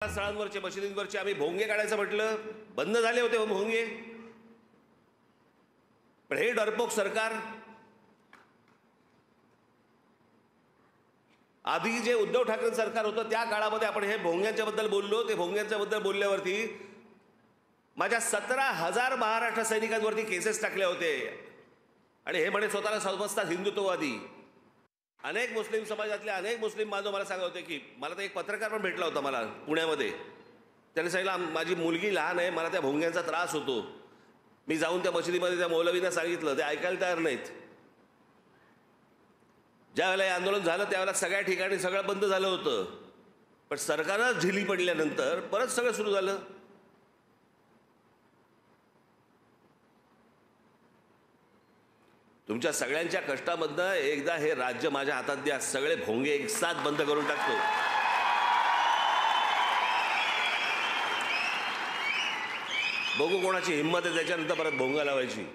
स्थळांवरचे मशिदींवरचे आम्ही भोंगे काढायचं म्हटलं, बंद झाले होते भोंगे. पण हे डरपोक सरकार, आधी जे उद्धव ठाकरे सरकार होतं त्या काळामध्ये आपण हे भोंग्यांच्या बद्दल बोललो. ते भोंग्यांच्या बद्दल बोलल्यावरती माझ्या 17,000 महाराष्ट्र सैनिकांवरती केसेस टाकल्या होते आणि हे म्हणे स्वतःला समजतात हिंदुत्ववादी. अनेक मुस्लिम समाजातले अनेक मुस्लिम बांधव मला सांगत होते की मला तर एक पत्रकार पण भेटला होता मला पुण्यामध्ये. त्याने सांगितलं माझी मुलगी लहान आहे, मला त्या भोंग्यांचा त्रास होतो. मी जाऊन त्या मशिदीमध्ये त्या मौलवींना सांगितलं, ते ऐकायला तयार नाहीत. ज्यावेळेला हे आंदोलन झालं त्यावेळेला सगळ्या ठिकाणी सगळं बंद झालं होतं. पण सरकारच ढिली पडल्यानंतर परत सगळं सुरू झालं. तुमच्या सगळ्यांच्या कष्टामधनं एकदा हे राज्य माझ्या हातात द्या, सगळे भोंगे एक साथ बंद करून टाकतो. बघू कोणाची हिंमत आहे त्याच्यानंतर परत भोंगा लावायची.